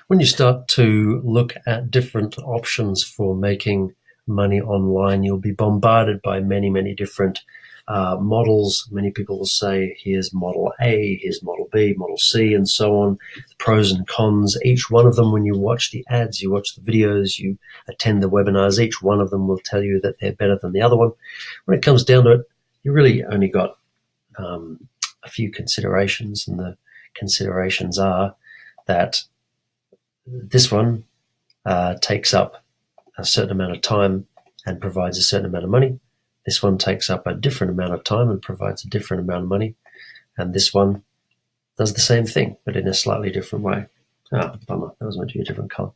when you start to look at different options for making money online, you'll be bombarded by many, many different models. Many people will say, here's model A, here's model B, model C, and so on, pros and cons. Each one of them, when you watch the ads, you watch the videos, you attend the webinars, each one of them will tell you that they're better than the other one. When it comes down to it, you really only got a few considerations, and the considerations are that this one takes up a certain amount of time and provides a certain amount of money. This one takes up a different amount of time and provides a different amount of money. And this one does the same thing, but in a slightly different way. Ah, bummer. That was meant to be a different color.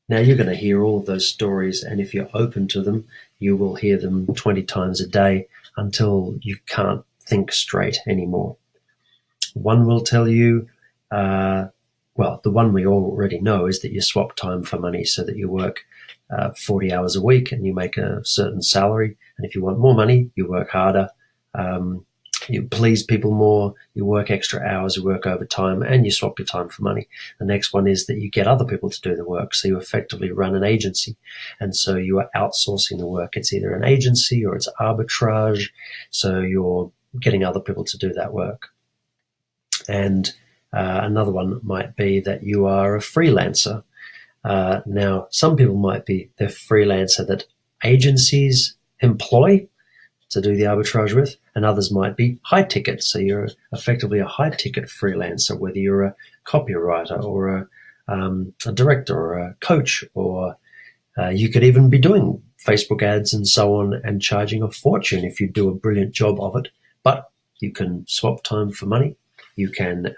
Now you're going to hear all of those stories, and if you're open to them, you will hear them 20 times a day until you can't think straight anymore. One will tell you, well, the one we already know is that you swap time for money, so that you work 40 hours a week and you make a certain salary. And if you want more money, you work harder, you please people more, you work extra hours, you work overtime, and you swap your time for money. The next one is that you get other people to do the work. So you effectively run an agency. And so you are outsourcing the work. It's either an agency or it's arbitrage. So you're getting other people to do that work. And another one might be that you are a freelancer. Now, some people might be the freelancer that agencies employ to do the arbitrage with, and others might be high ticket. So you're effectively a high ticket freelancer, whether you're a copywriter or a director or a coach, or you could even be doing Facebook ads and so on and charging a fortune if you do a brilliant job of it. But you can swap time for money. You can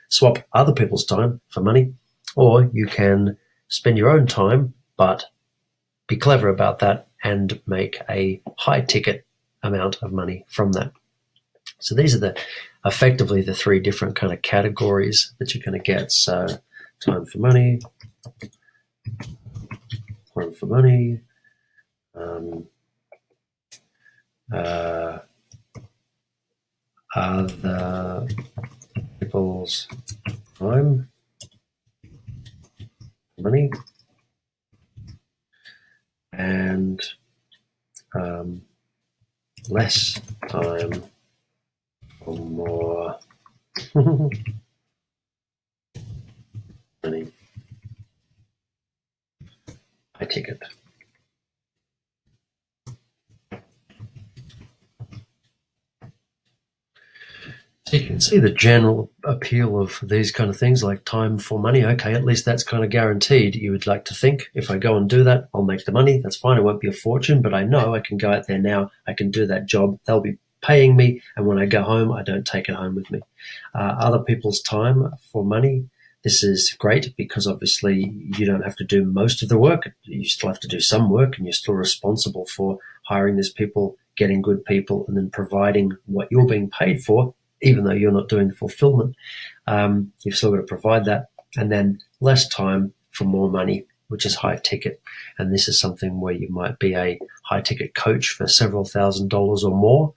swap other people's time for money, or you can spend your own time, but be clever about that and make a high ticket amount of money from that. So these are effectively the three different kind of categories that you're going to get. So time for money, other people's time, money, and less time or more money. High ticket. So you can see the general appeal of these kind of things, like time for money. Okay, at least that's kind of guaranteed. You would like to think, if I go and do that, I'll make the money. That's fine. It won't be a fortune, but I know I can go out there now. I can do that job. They'll be paying me. And when I go home, I don't take it home with me. Other people's time for money. This is great because obviously you don't have to do most of the work. You still have to do some work, and you're still responsible for hiring these people, getting good people, and then providing what you're being paid for. Even though you're not doing the fulfillment, you've still got to provide that. And then less time for more money, which is high ticket. And this is something where you might be a high ticket coach for several $1,000s or more.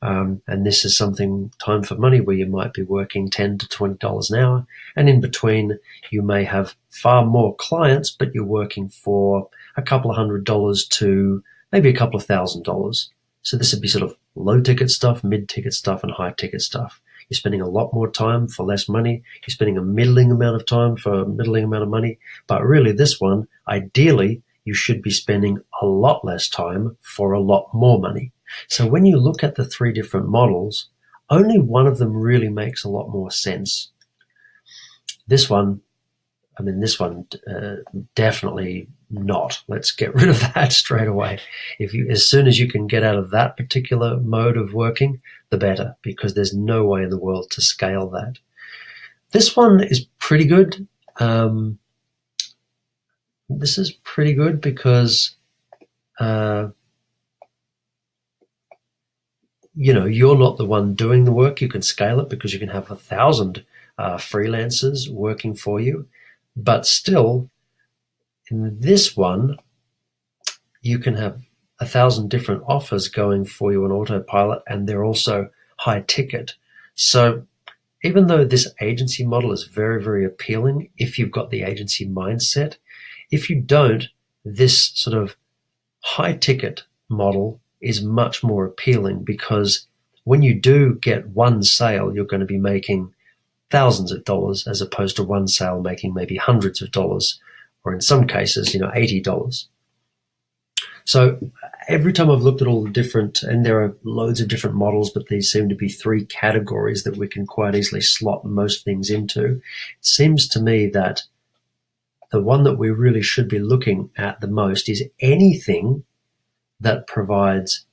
And this is something, time for money, where you might be working $10 to $20 an hour. And in between, you may have far more clients, but you're working for a couple of $100s to maybe a couple of $1,000s. So this would be sort of low ticket stuff, mid ticket stuff, and high ticket stuff. You're spending a lot more time for less money. You're spending a middling amount of time for a middling amount of money. But really this one, ideally, you should be spending a lot less time for a lot more money. So when you look at the three different models, only one of them really makes a lot more sense. This one, definitely not. Let's get rid of that straight away. As soon as you can get out of that particular mode of working, the better, because there's no way in the world to scale that. This one is pretty good. This is pretty good because, you're not the one doing the work. You can scale it because you can have 1,000 freelancers working for you. But still, in this one, you can have 1,000 different offers going for you on autopilot, and they're also high ticket. So even though this agency model is very, very appealing if you've got the agency mindset, if you don't, this sort of high ticket model is much more appealing, because when you do get one sale, you're going to be making thousands of dollars, as opposed to one sale making maybe hundreds of dollars, or in some cases, $80. So every time I've looked at all the different, and there are loads of different models, but these seem to be three categories that we can quite easily slot most things into. It seems to me that the one that we really should be looking at the most is anything that provides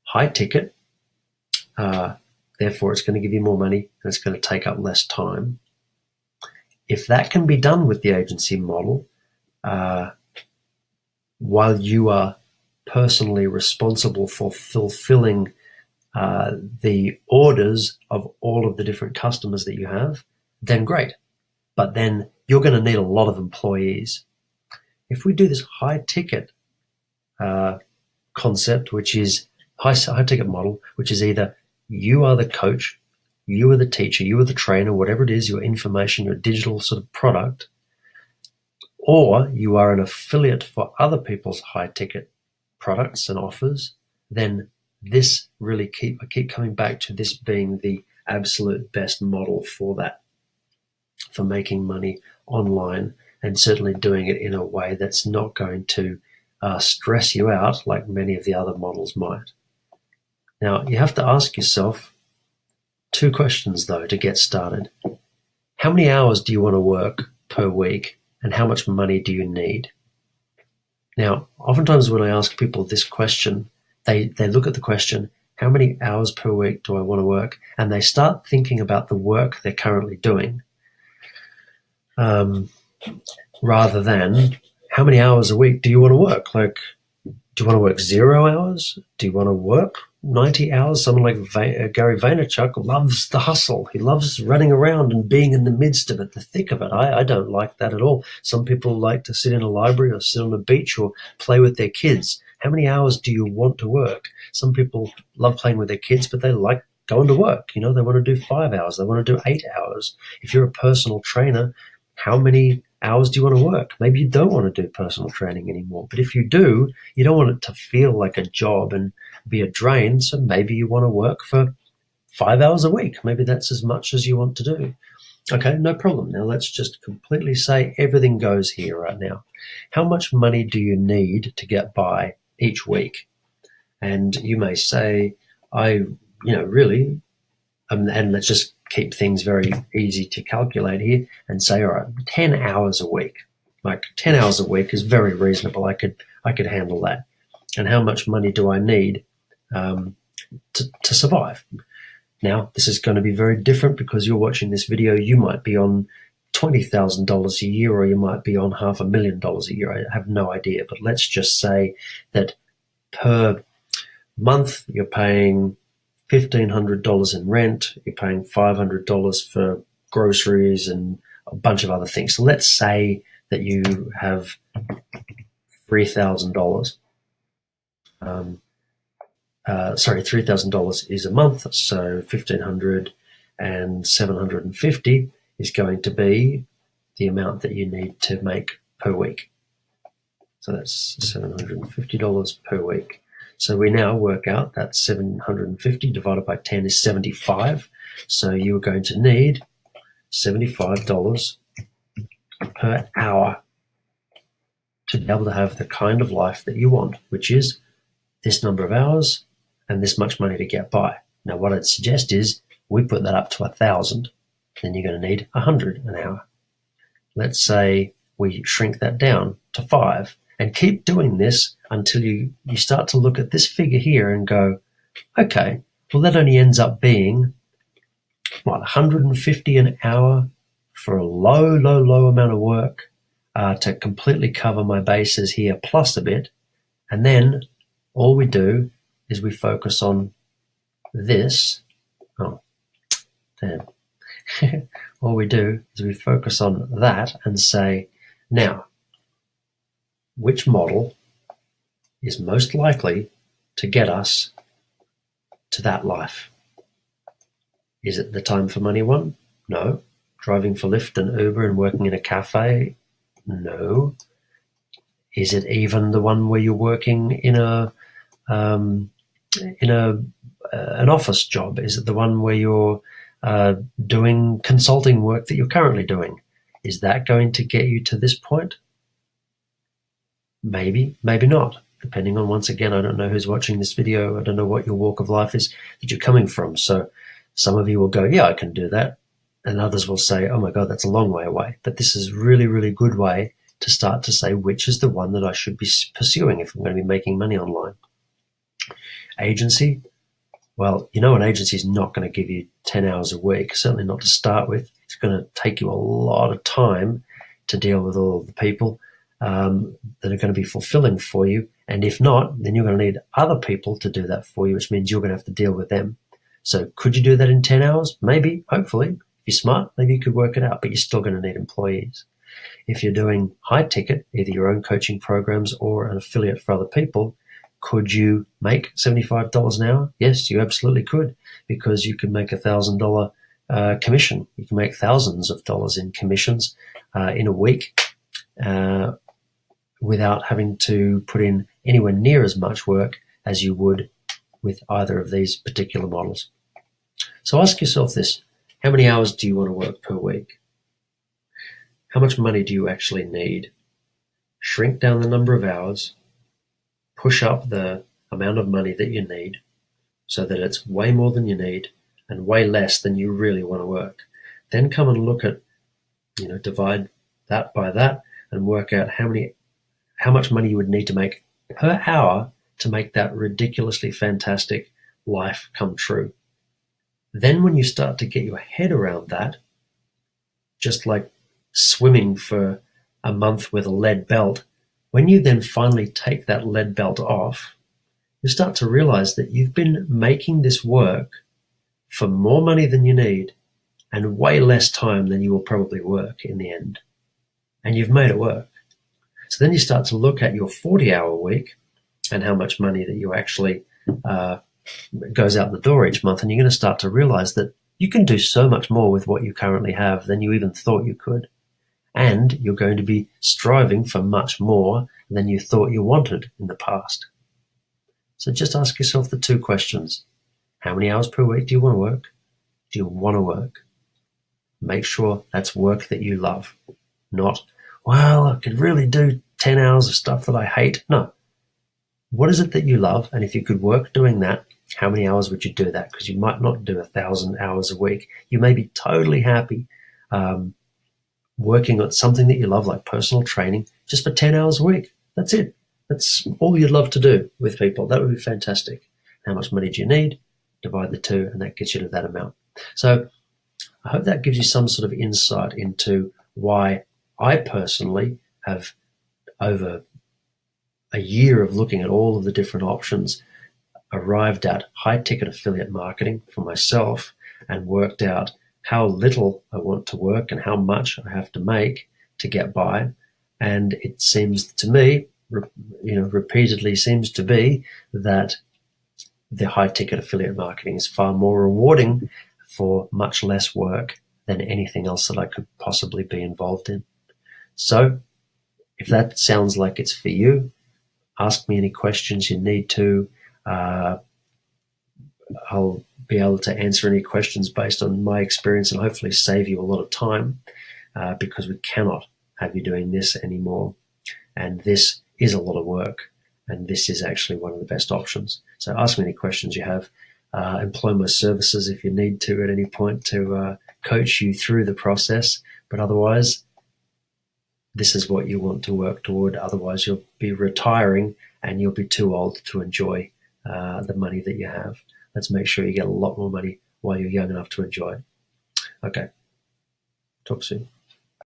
high ticket, therefore it's going to give you more money and it's going to take up less time. If that can be done with the agency model, while you are personally responsible for fulfilling the orders of all of the different customers that you have, then great. But then you're going to need a lot of employees. If we do this high ticket concept, which is high ticket model, which is either you are the coach, you are the teacher, you are the trainer, whatever it is, your information, your digital sort of product, or you are an affiliate for other people's high ticket products and offers, then this really I keep coming back to this being the absolute best model for that, for making money online, and certainly doing it in a way that's not going to stress you out like many of the other models might. Now, you have to ask yourself two questions, though, to get started. How many hours do you want to work per week, and how much money do you need? Now, oftentimes when I ask people this question, they look at the question, how many hours per week do I want to work? And they start thinking about the work they're currently doing, rather than how many hours a week do you want to work? Like, do you want to work 0 hours? Do you want to work 90 hours? Someone like Gary Vaynerchuk loves the hustle. He loves running around and being in the midst of it, the thick of it. I don't like that at all. Some people like to sit in a library or sit on a beach or play with their kids. How many hours do you want to work? Some people love playing with their kids, but they like going to work. They want to do 5 hours. They want to do 8 hours. If you're a personal trainer, how many hours do you want to work? Maybe you don't want to do personal training anymore. But if you do, you don't want it to feel like a job and be a drain. So maybe you want to work for 5 hours a week. Maybe that's as much as you want to do. Okay, no problem. Now let's just completely say everything goes here right now. How much money do you need to get by each week? And you may say, really, and let's just keep things very easy to calculate here and say, all right, 10 hours a week. Like 10 hours a week is very reasonable. I could handle that. And how much money do I need to survive? Now, this is going to be very different because you're watching this video. You might be on $20,000 a year, or you might be on $500,000 a year. I have no idea. But let's just say that per month you're paying $1,500 in rent, you're paying $500 for groceries and a bunch of other things. So let's say that you have $3,000. $3,000 is a month, so $1,500 and $750 is going to be the amount that you need to make per week. So that's $750 per week. So we now work out that 750 divided by 10 is 75. So you are going to need $75 per hour to be able to have the kind of life that you want, which is this number of hours and this much money to get by. Now, what I'd suggest is we put that up to 1,000. Then you're going to need 100 an hour. Let's say we shrink that down to 5. And keep doing this until you start to look at this figure here and go, okay, well, that only ends up being, $150 an hour for a low amount of work to completely cover my bases here plus a bit. And then all we do is we focus on this. Oh, damn. All we do is we focus on that and say, now, which model is most likely to get us to that life? Is it the time for money one? No. Driving for Lyft and Uber and working in a cafe? No. Is it even the one where you're working in an office job? Is it the one where you're doing consulting work that you're currently doing? Is that going to get you to this point? Maybe, maybe not. Depending on, once again, I don't know who's watching this video. I don't know what your walk of life is that you're coming from. So some of you will go, yeah, I can do that. And others will say, oh my God, that's a long way away. But this is really, really good way to start to say which is the one that I should be pursuing if I'm going to be making money online. Agency. Well, you know, an agency is not going to give you 10 hours a week, certainly not to start with. It's going to take you a lot of time to deal with all of the people that are going to be fulfilling for you. And if not, then you're going to need other people to do that for you, which means you're going to have to deal with them. So could you do that in 10 hours? Maybe, hopefully. If you're smart, maybe you could work it out, but you're still going to need employees. If you're doing high ticket, either your own coaching programs or an affiliate for other people, could you make $75 an hour? Yes, you absolutely could, because you can make $1,000 commission. You can make thousands of dollars in commissions in a week without having to put in anywhere near as much work as you would with either of these particular models. So ask yourself this: how many hours do you want to work per week? How much money do you actually need? Shrink down the number of hours, push up the amount of money that you need so that it's way more than you need and way less than you really want to work. Then come and look at, divide that by that and work out how much money you would need to make per hour to make that ridiculously fantastic life come true. Then when you start to get your head around that, just like swimming for a month with a lead belt, when you then finally take that lead belt off, you start to realize that you've been making this work for more money than you need and way less time than you will probably work in the end. And you've made it work. So then you start to look at your 40-hour week and how much money that you actually goes out the door each month, and you're going to start to realize that you can do so much more with what you currently have than you even thought you could. And you're going to be striving for much more than you thought you wanted in the past. So just ask yourself the two questions. How many hours per week do you want to work? Do you want to work? Make sure that's work that you love. Not, well, I could really do 10 hours of stuff that I hate. No. What is it that you love? And if you could work doing that, how many hours would you do that? Because you might not do 1,000 hours a week. You may be totally happy working on something that you love, like personal training, just for 10 hours a week. That's it. That's all you'd love to do with people. That would be fantastic. How much money do you need? Divide the two, and that gets you to that amount. So I hope that gives you some sort of insight into why I personally have, over a year of looking at all of the different options, arrived at high-ticket affiliate marketing for myself and worked out how little I want to work and how much I have to make to get by. And it seems to me, repeatedly seems to be that the high-ticket affiliate marketing is far more rewarding for much less work than anything else that I could possibly be involved in. So if that sounds like it's for you, ask me any questions you need to. I'll be able to answer any questions based on my experience and hopefully save you a lot of time because we cannot have you doing this anymore. And this is a lot of work, and this is actually one of the best options. So ask me any questions you have. Employ my services if you need to at any point to coach you through the process. But otherwise, this is what you want to work toward. Otherwise, you'll be retiring and you'll be too old to enjoy the money that you have. Let's make sure you get a lot more money while you're young enough to enjoy it. Okay. Talk soon.